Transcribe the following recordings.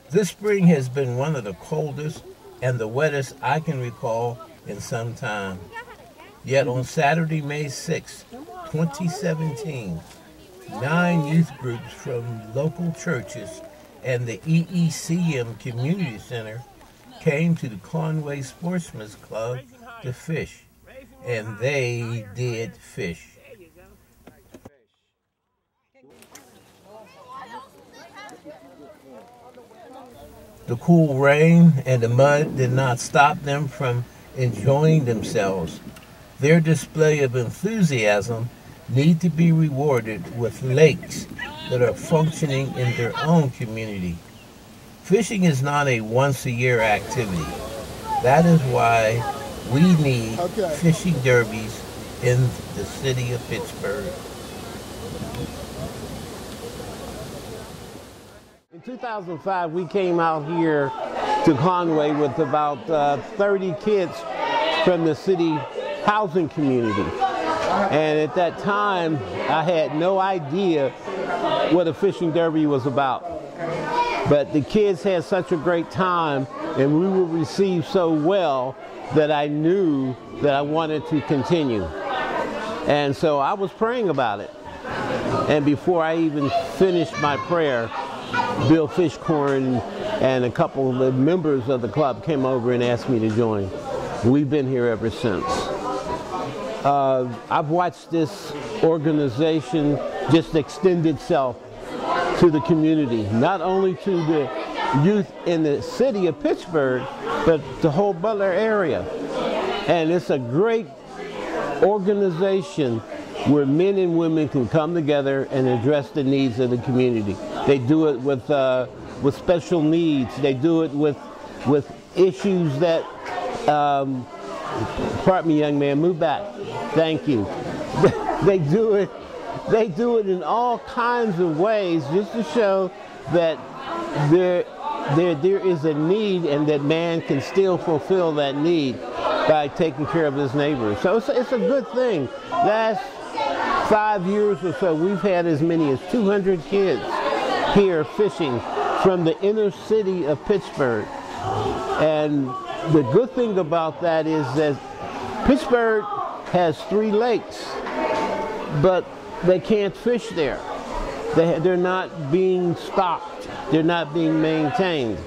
This spring has been one of the coldest and the wettest I can recall in some time. Yet on Saturday, May 6, 2017, 9 youth groups from local churches and the EECM Community Center came to the Conway Sportsman's Club to fish. And they did fish. The cool rain and the mud did not stop them from enjoying themselves. Their display of enthusiasm need to be rewarded with lakes that are functioning in their own community. Fishing is not a once-a-year activity. That is why we need fishing derbies in the city of Pittsburgh. In 2005, we came out here to Conway with about 30 kids from the city housing community. And at that time, I had no idea what a fishing derby was about. But the kids had such a great time, and we were received so well that I knew that I wanted to continue. And so I was praying about it. And before I even finished my prayer, Bill Fishcorn and a couple of the members of the club came over and asked me to join. We've been here ever since. I've watched this organization just extend itself to the community, not only to the youth in the city of Pittsburgh, but the whole Butler area. And it's a great organization where men and women can come together and address the needs of the community. They do it with special needs. They do it with issues that, pardon me, young man, move back. Thank you. They do it in all kinds of ways just to show that there is a need and that man can still fulfill that need by taking care of his neighbors. So it's a good thing. Last 5 years or so, we've had as many as 200 kids here fishing from the inner city of Pittsburgh. And the good thing about that is that Pittsburgh has 3 lakes, but they can't fish there. They're not being stocked. They're not being maintained.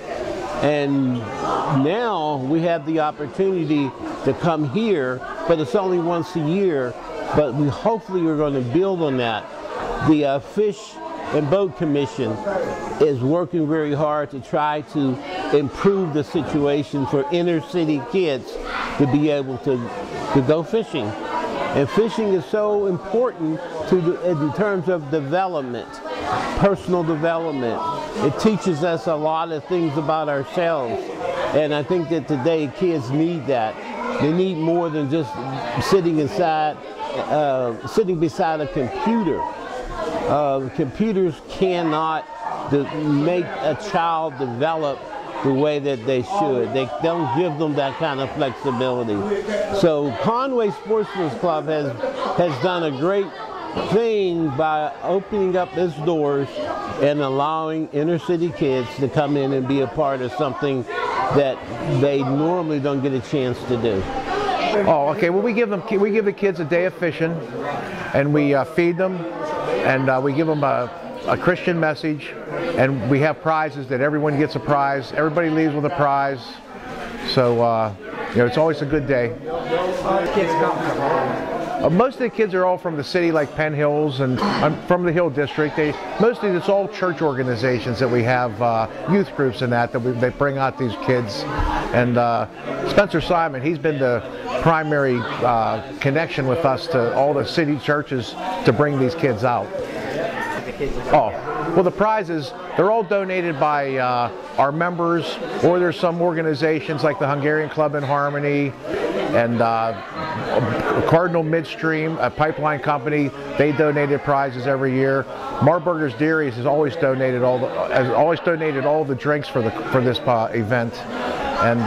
And now we have the opportunity to come here, but it's only once a year, but we hopefully are going to build on that. The Fish and Boat Commission is working very hard to try to improve the situation for inner city kids to be able to go fishing. And fishing is so important in terms of development, personal development. It teaches us a lot of things about ourselves. And I think that today kids need that. They need more than just sitting beside a computer. Computers cannot make a child develop the way that they should. They don't give them that kind of flexibility. So Conway Sportsman's Club has done a great thing by opening up its doors and allowing inner city kids to come in and be a part of something that they normally don't get a chance to do. Oh, okay. Well, we give the kids a day of fishing, and we feed them, and we give them a Christian message, and we have prizes that everyone gets a prize. Everybody leaves with a prize. So, you know, it's always a good day. Kids come. Most of the kids are all from the city, like Penn Hills, and I'm from the Hill District. Mostly it's all church organizations that we have youth groups in that they bring out these kids. And Spencer Simon, he's been the primary connection with us to all the city churches to bring these kids out. Oh, well, the prizes, they're all donated by our members, or there's some organizations like the Hungarian Club in Harmony and Cardinal Midstream, a pipeline company. They donated prizes every year. Marburger's Dairies has always donated all the drinks for this event, and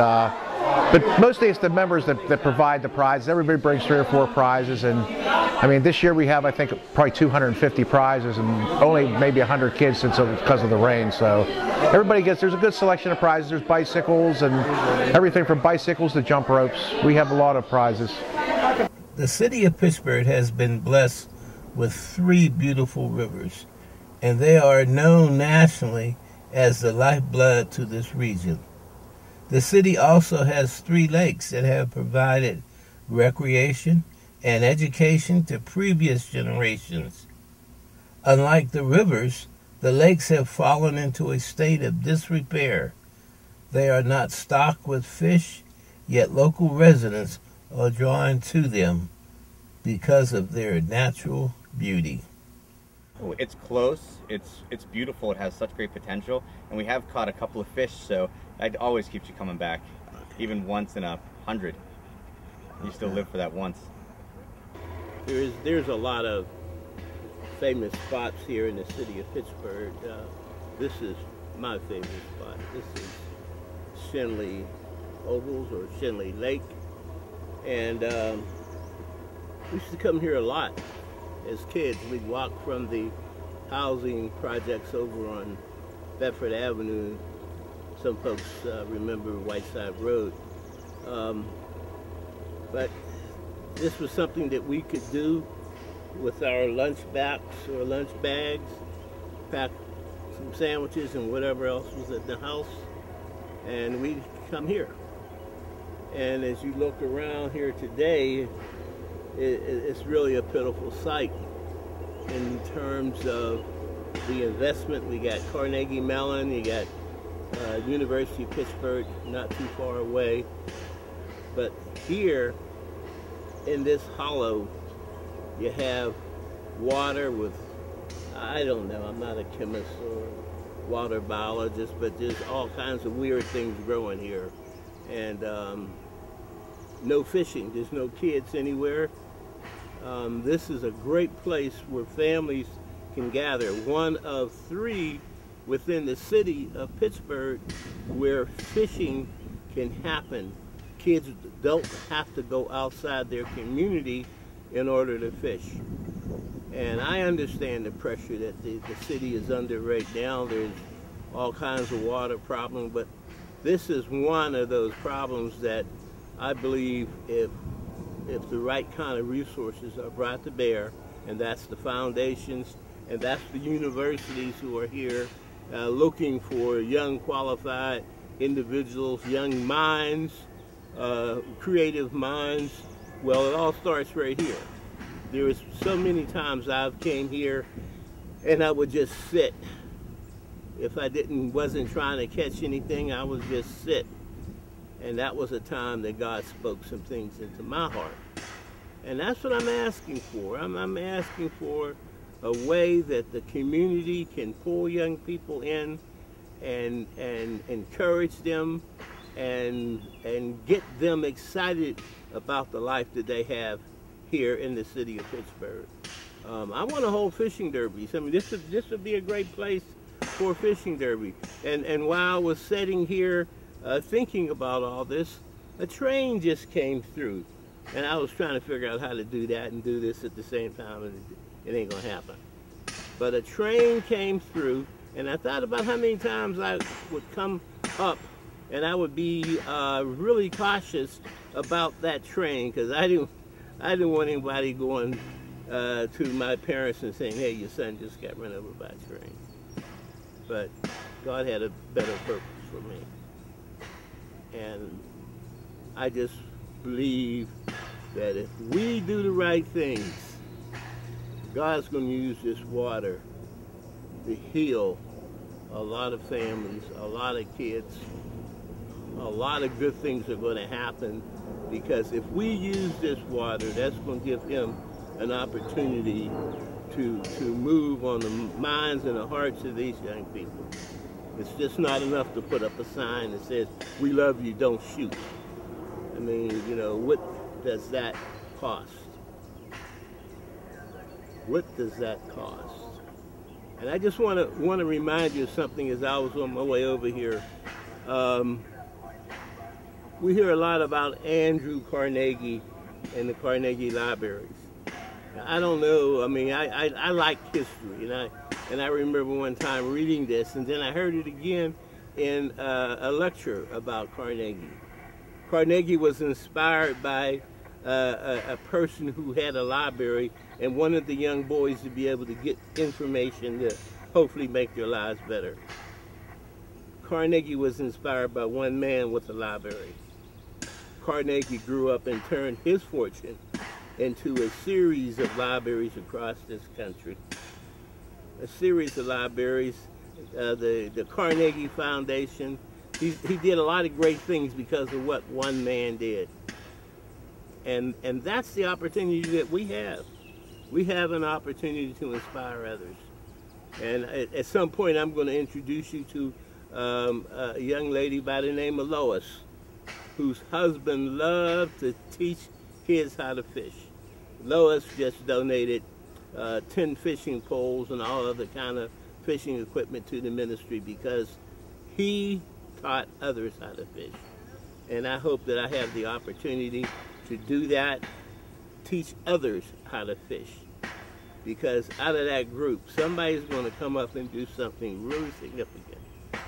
but mostly it's the members that provide the prizes. Everybody brings 3 or 4 prizes, and I mean, this year we have, I think, probably 250 prizes and only maybe 100 kids because of the rain. So everybody there's a good selection of prizes. There's bicycles and everything from bicycles to jump ropes. We have a lot of prizes. The city of Pittsburgh has been blessed with 3 beautiful rivers, and they are known nationally as the lifeblood to this region. The city also has 3 lakes that have provided recreation and education to previous generations. Unlike the rivers, the lakes have fallen into a state of disrepair. They are not stocked with fish, yet local residents are drawn to them because of their natural beauty. It's close, it's beautiful, it has such great potential, and we have caught a couple of fish, so it always keeps you coming back, even once in 100. You still live for that once. There's a lot of famous spots here in the city of Pittsburgh. This is my favorite spot. This is Shenley Ovals or Shenley Lake, and we used to come here a lot as kids. We'd walk from the housing projects over on Bedford Avenue. Some folks remember Whiteside Road. But this was something that we could do with our lunch backs or lunch bags, pack some sandwiches and whatever else was at the house, and we'd come here. And as you look around here today, it's really a pitiful sight in terms of the investment. We got Carnegie Mellon, you got University of Pittsburgh not too far away, but here in this hollow you have water with, I don't know, I'm not a chemist or water biologist, but there's all kinds of weird things growing here. And no fishing, there's no kids anywhere. This is a great place where families can gather. One of 3 within the city of Pittsburgh where fishing can happen. Kids don't have to go outside their community in order to fish. And I understand the pressure that the city is under right now. There's all kinds of water problems, but this is one of those problems that I believe if the right kind of resources are brought to bear, and that's the foundations, and that's the universities who are here looking for young qualified individuals, young minds, creative minds. Well, it all starts right here. There was so many times I've came here and I would just sit. If I wasn't trying to catch anything, I would just sit. And that was a time that God spoke some things into my heart. And that's what I'm asking for. I'm asking for a way that the community can pull young people in and encourage them and get them excited about the life that they have here in the city of Pittsburgh. I want to hold fishing derbies. I mean, this would be a great place for a fishing derby. And while I was sitting here thinking about all this, a train just came through. And I was trying to figure out how to do that and do this at the same time, and it ain't gonna happen. But a train came through, and I thought about how many times I would come up and I would be really cautious about that train, because I didn't want anybody going to my parents and saying, hey, your son just got run over by a train. But God had a better purpose for me. And I just believe that if we do the right things, God's going to use this water to heal a lot of families, a lot of kids. A lot of good things are going to happen, because if we use this water, that's going to give him an opportunity to move on the minds and the hearts of these young people. It's just not enough to put up a sign that says, we love you, don't shoot. I mean, you know, what does that cost? What does that cost? And I just want to remind you of something as I was on my way over here. We hear a lot about Andrew Carnegie and the Carnegie Libraries. I don't know. I mean, I like history, and I remember one time reading this, and then I heard it again in a lecture about Carnegie. Carnegie was inspired by a person who had a library and wanted the young boys to be able to get information to hopefully make their lives better. Carnegie was inspired by one man with a library. Carnegie grew up and turned his fortune into a series of libraries across this country. A series of libraries, the Carnegie Foundation. He did a lot of great things because of what one man did. And that's the opportunity that we have. We have an opportunity to inspire others. And at some point I'm going to introduce you to a young lady by the name of Lois, whose husband loved to teach kids how to fish. Lois just donated 10 fishing poles and all other kind of fishing equipment to the ministry because he taught others how to fish. And I hope that I have the opportunity to do that, teach others how to fish. Because out of that group, somebody's going to come up and do something really significant.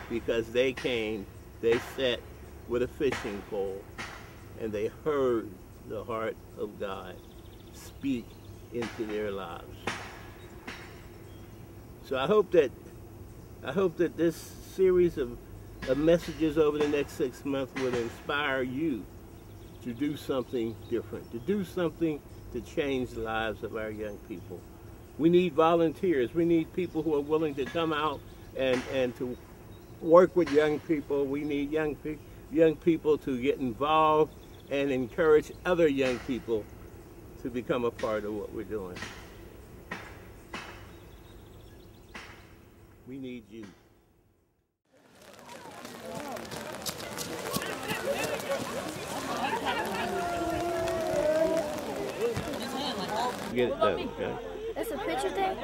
Because they came, they sat with a fishing pole, and they heard the heart of God speak into their lives. So I hope that this series of messages over the next 6 months will inspire you to do something different, to do something to change the lives of our young people. We need volunteers. We need people who are willing to come out and to work with young people. We need young people to get involved and encourage other young people to become a part of what we're doing. We need you. Get it done, okay? That's a picture thing?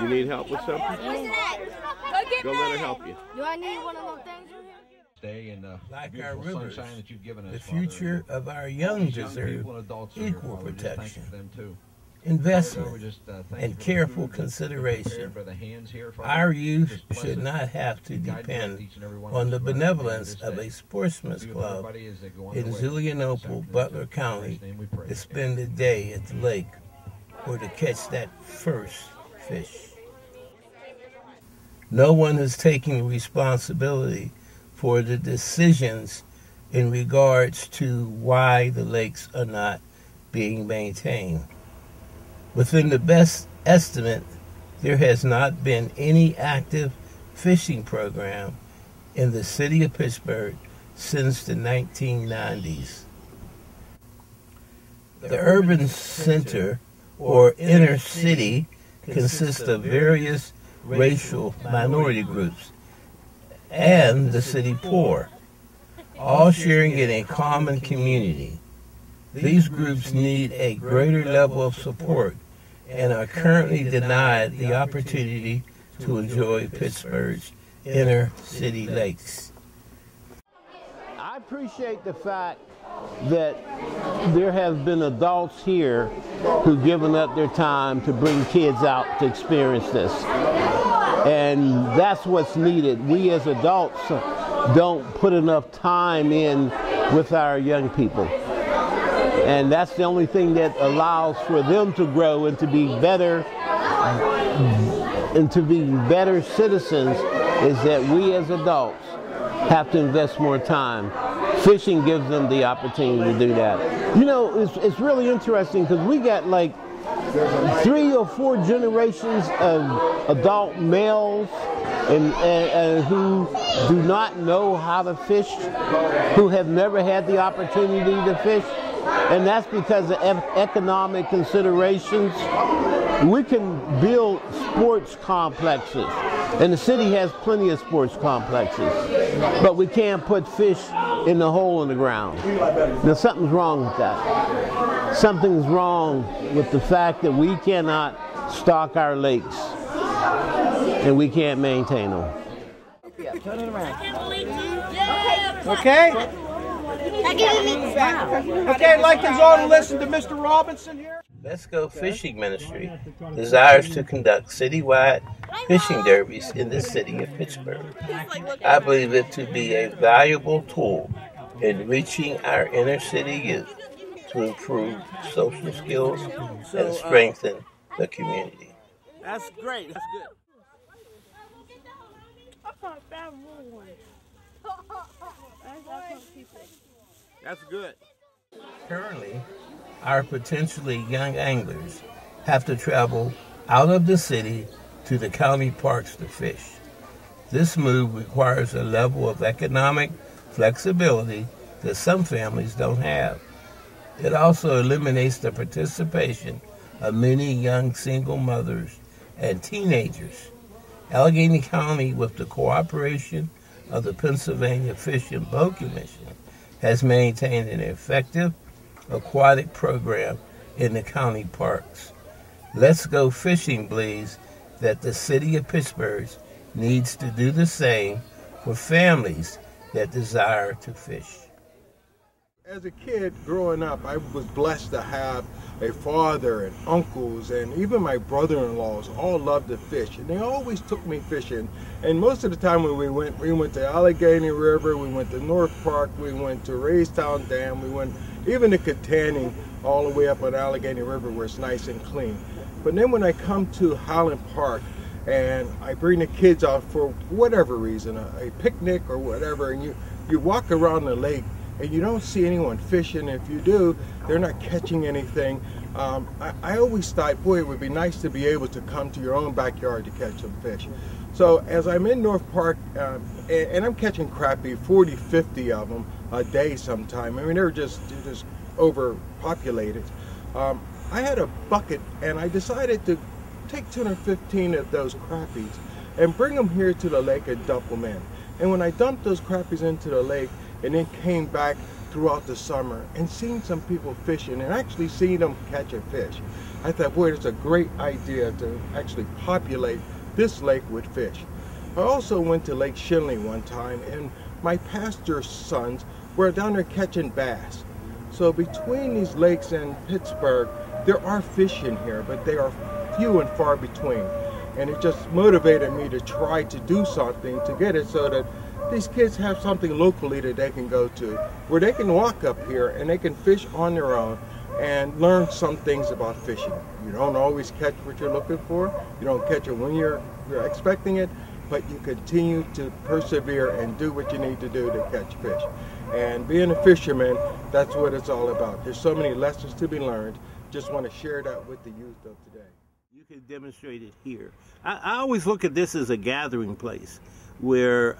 You need help with something? Go let her help you. Do I need one of those things? Stay in the Like our rivers, sunshine that you've given us, the Father. future of our young deserve People and adults are here, equal Father. We just thank you protection, for them too. investment, Lord, we just, thank you and for the careful food that's consideration. prepared by the hands here, Father. Our youth Just bless should it. not have to Guide and depend direct each and every one on of the us throughout benevolence this of day. a sportsman's Be with club everybody as they go on in their way. Zeulianople, This afternoon, Butler in County, Christ's name we pray. to spend the day at the lake or to catch that first fish. No one is taking responsibility for the decisions in regards to why the lakes are not being maintained. Within the best estimate, there has not been any active fishing program in the city of Pittsburgh since the 1990s. The urban center or inner city consists of various racial minority groups and the city poor, all sharing in a common community. These groups need a greater level of support and are currently denied the opportunity to enjoy Pittsburgh's inner city lakes. I appreciate the fact that there have been adults here who've given up their time to bring kids out to experience this. And that's what's needed. We as adults don't put enough time in with our young people. And that's the only thing that allows for them to grow and to be better citizens is that we as adults have to invest more time. Fishing gives them the opportunity to do that. You know, it's really interesting because we got like 3 or 4 generations of adult males and who do not know how to fish, who have never had the opportunity to fish. And that's because of economic considerations. We can build sports complexes, and the city has plenty of sports complexes, but we can't put fish in the hole in the ground. Now something's wrong with that. Something's wrong with the fact that we cannot stock our lakes and we can't maintain them. Yeah, turn it around. Okay? Okay, I'd like us all to listen to Mr. Robinson here. Let's Go Fishing Ministry desires to conduct citywide fishing derbies in the city of Pittsburgh. I believe it to be a valuable tool in reaching our inner city youth to improve social skills and strengthen the community. That's great. That's good. That's good. Currently, our potentially young anglers have to travel out of the city to the county parks to fish. This move requires a level of economic flexibility that some families don't have. It also eliminates the participation of many young single mothers and teenagers. Allegheny County, with the cooperation of the Pennsylvania Fish and Boat Commission, has maintained an effective aquatic program in the county parks. Let's Go Fishing believes that the city of Pittsburgh needs to do the same for families that desire to fish. As a kid growing up, I was blessed to have a father and uncles and even my brother-in-laws all loved to fish, and they always took me fishing. And most of the time when we went to Allegheny River, we went to North Park, we went to Raystown Dam, we went even to Katanning, all the way up on Allegheny River where it's nice and clean. But then when I come to Highland Park and I bring the kids out for whatever reason, a picnic or whatever, and you walk around the lake and you don't see anyone fishing. If you do, they're not catching anything. I always thought, boy, it would be nice to be able to come to your own backyard to catch some fish. So as I'm in North Park, and I'm catching crappie, 40, 50 of them a day sometime. I mean, they're just overpopulated. I had a bucket, and I decided to take 10 or 15 of those crappies and bring them here to the lake and dump them in. And when I dumped those crappies into the lake, and then came back throughout the summer and seen some people fishing and actually seeing them catch a fish, I thought, boy, it's a great idea to actually populate this lake with fish. I also went to Lake Shinley one time, and my pastor's sons were down there catching bass. So between these lakes and Pittsburgh, there are fish in here, but they are few and far between. And it just motivated me to try to do something to get it so that these kids have something locally that they can go to, where they can walk up here and they can fish on their own and learn some things about fishing. You don't always catch what you're looking for. You don't catch it when you're expecting it, but you continue to persevere and do what you need to do to catch fish. And being a fisherman, that's what it's all about. There's so many lessons to be learned. Just want to share that with the youth of today. You can demonstrate it here. I always look at this as a gathering place where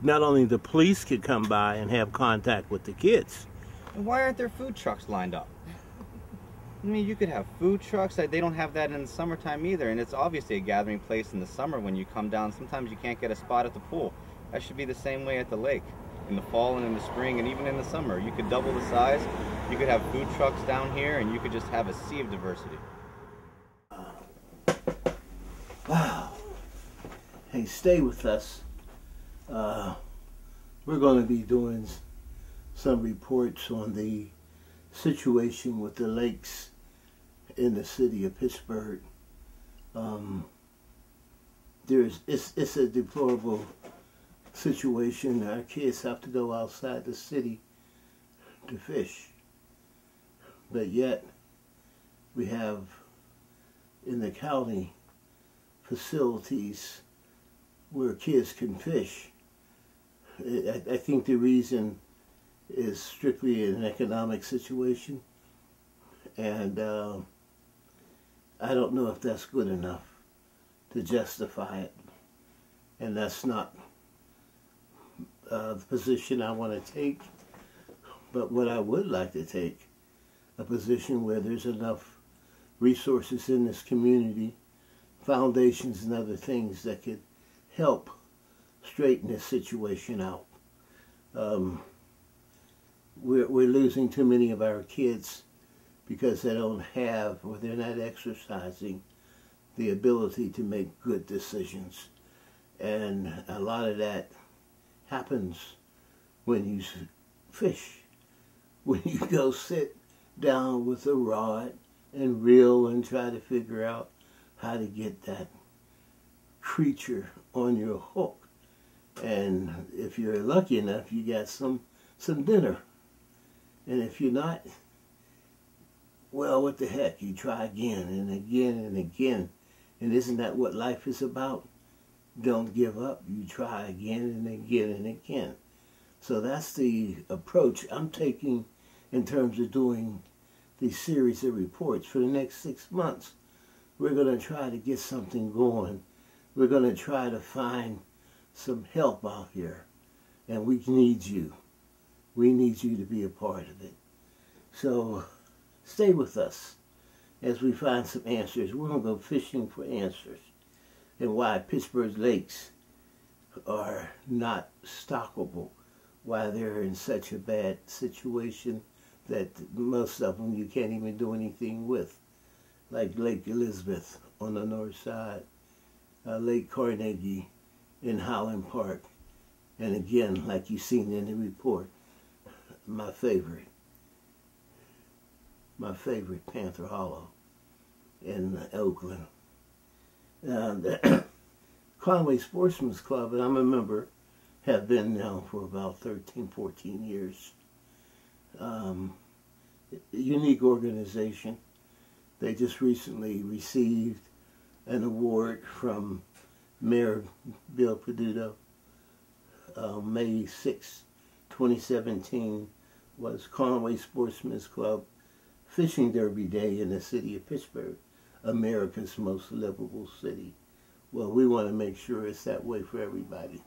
not only the police could come by and have contact with the kids. And why aren't there food trucks lined up? I mean, you could have food trucks. They don't have that in the summertime either, and it's obviously a gathering place in the summer when you come down. Sometimes you can't get a spot at the pool. That should be the same way at the lake. In the fall and in the spring and even in the summer. You could double the size. You could have food trucks down here, and you could just have a sea of diversity. Wow. Hey, stay with us. We're going to be doing some reports on the situation with the lakes in the city of Pittsburgh. It's a deplorable situation. Our kids have to go outside the city to fish. But yet, we have in the county facilities where kids can fish. I think the reason is strictly an economic situation, and I don't know if that's good enough to justify it, and that's not the position I want to take. But what I would like to take, a position where there's enough resources in this community, foundations and other things that could help straighten this situation out. We're losing too many of our kids because they don't have, or they're not exercising the ability to make good decisions. And a lot of that happens when you fish. When you go sit down with a rod and reel and try to figure out how to get that creature on your hook. And if you're lucky enough, you got some dinner. And if you're not, well, what the heck, you try again and again and again. And isn't that what life is about? Don't give up. You try again and again and again. So that's the approach I'm taking in terms of doing these series of reports. For the next 6 months, we're going to try to get something going. We're going to try to find some help out here. And we need you. We need you to be a part of it. So stay with us as we find some answers. We're going to go fishing for answers and why Pittsburgh lakes are not stockable, why they're in such a bad situation that most of them you can't even do anything with, like Lake Elizabeth on the north side, Lake Carnegie in Highland Park, and again, like you've seen in the report, my favorite, Panther Hollow in Oakland. The Conway Sportsman's Club, and I'm a member, have been now for about 13, 14 years. Unique organization. They just recently received an award from Mayor Bill Peduto. May 6, 2017 was Conway Sportsman's Club Fishing Derby Day in the city of Pittsburgh, America's most livable city. Well, we want to make sure it's that way for everybody.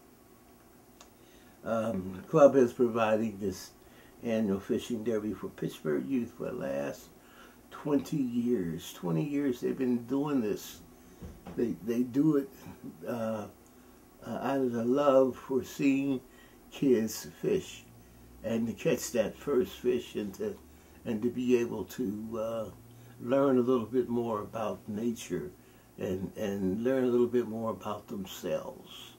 The club is providing this annual fishing derby for Pittsburgh youth for the last 20 years. 20 years they've been doing this. They do it out of the love for seeing kids fish and to catch that first fish and to be able to learn a little bit more about nature and learn a little bit more about themselves.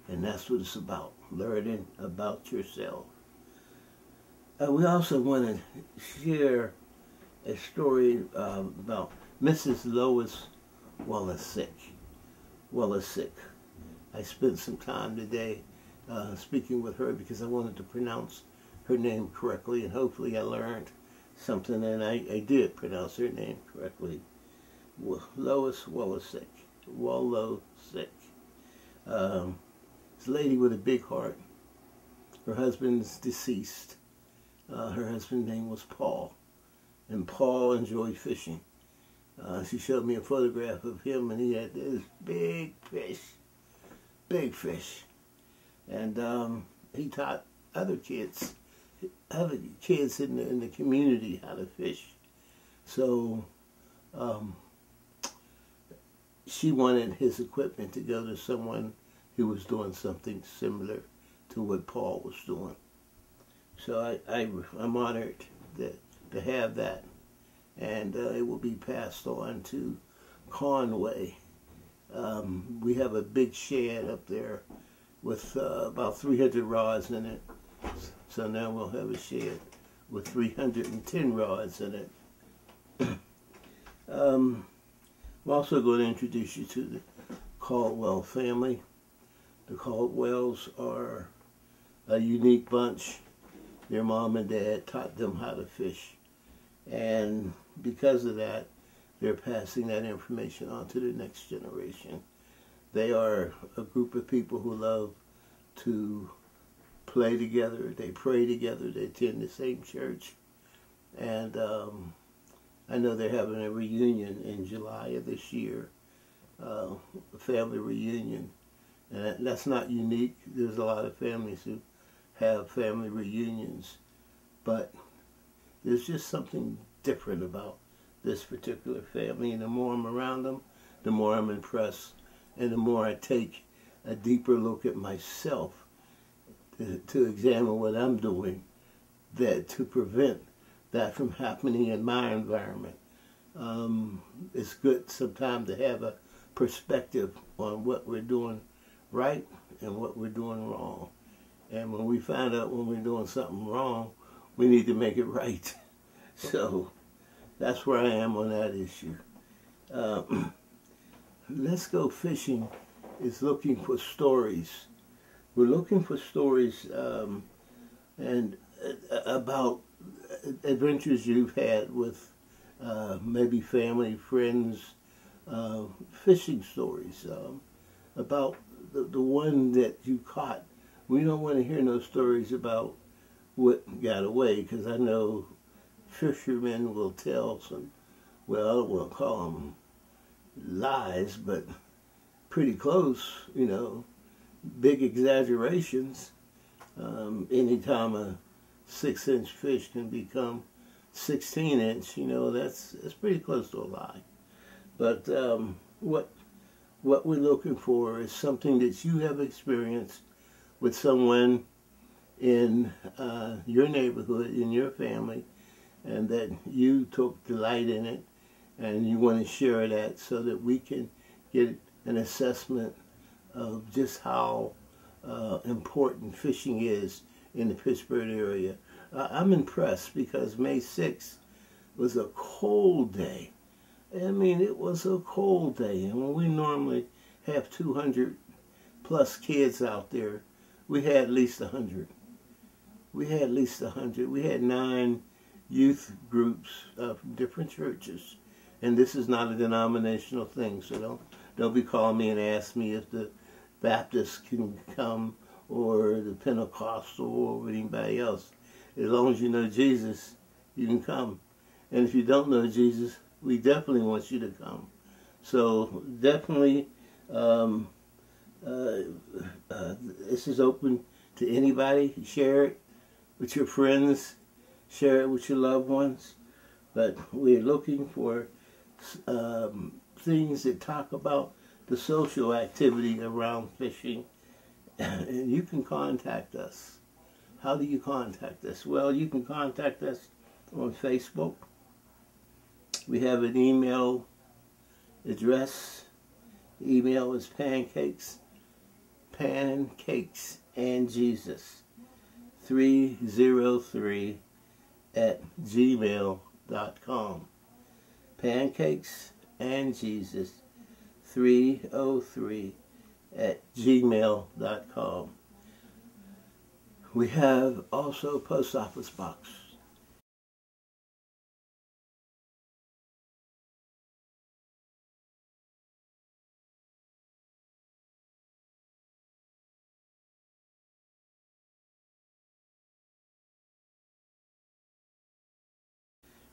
And that's what it's about, learning about yourself. We also want to share a story about Mrs. Lois Wallasick. I spent some time today speaking with her because I wanted to pronounce her name correctly, and hopefully I learned something, and I did pronounce her name correctly. Lois Wallasick. This lady with a big heart. Her husband's deceased. Her husband's name was Paul, and Paul enjoyed fishing. She showed me a photograph of him, and he had this big fish, and he taught other kids in the community how to fish. So she wanted his equipment to go to someone who was doing something similar to what Paul was doing. So I'm honored to have that, and it will be passed on to Conway. We have a big shed up there with about 300 rods in it. So now we'll have a shed with 310 rods in it. I'm also going to introduce you to the Caldwell family. The Caldwells are a unique bunch. Their mom and dad taught them how to fish. And because of that, they're passing that information on to the next generation. They are a group of people who love to play together, they pray together, they attend the same church. And I know they're having a reunion in July of this year, a family reunion. And that's not unique. There's a lot of families who have family reunions. But there's just something different about this particular family. And the more I'm around them, the more I'm impressed. And the more I take a deeper look at myself to examine what I'm doing to prevent that from happening in my environment. It's good sometimes to have a perspective on what we're doing right and what we're doing wrong. And when we find out when we're doing something wrong, we need to make it right. So that's where I am on that issue. Let's Go Fishing is looking for stories. We're looking for stories and about adventures you've had with maybe family, friends, fishing stories, about the one that you caught. We don't want to hear no stories about what got away, because I know fishermen will tell some, well, we'll call them lies, but pretty close, you know, big exaggerations. Anytime a 6-inch fish can become 16-inch, you know, that's pretty close to a lie. But what we're looking for is something that you have experienced with someone in your neighborhood, in your family, and that you took delight in it, and you want to share that so that we can get an assessment of just how important fishing is in the Pittsburgh area. I'm impressed because May 6th was a cold day. I mean, it was a cold day, and when we normally have 200 plus kids out there, we had at least 100. We had at least 100. We had 9 youth groups from different churches, and this is not a denominational thing, so don't be calling me and ask me if the Baptists can come or the Pentecostal or anybody else. As long as you know Jesus, you can come. And if you don't know Jesus, we definitely want you to come. So definitely, this is open to anybody. Share it with your friends. Share it with your loved ones. But we're looking for things that talk about the social activity around fishing. And you can contact us. How do you contact us? Well, you can contact us on Facebook. We have an email address. The email is pancakes and Jesus 303 @gmail.com. Pancakes and Jesus 303 @gmail.com. We have also a post office box.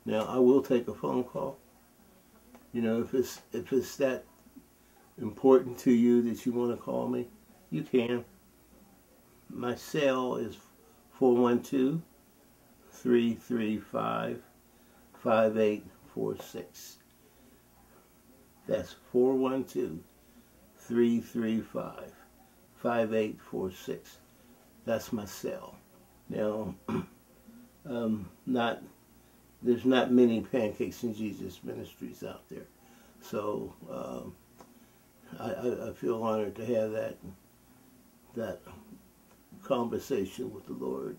Now, I will take a phone call. You know, if it's that important to you that you want to call me, you can. My cell is 412-335-5846. That's 412-335-5846. That's my cell. Now, there's not many Pancakes and Jesus ministries out there. So I feel honored to have that conversation with the Lord,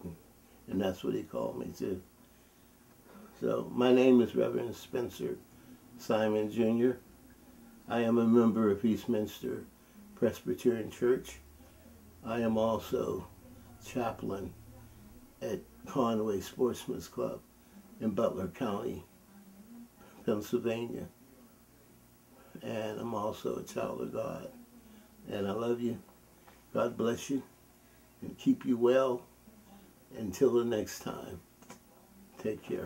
and that's what he called me to. So my name is Reverend Spencer Simon Jr. I am a member of Eastminster Presbyterian Church. I am also chaplain at Conway Sportsman's Club in Butler County, Pennsylvania. And I'm also a child of God. And I love you. God bless you and keep you well. Until the next time, take care.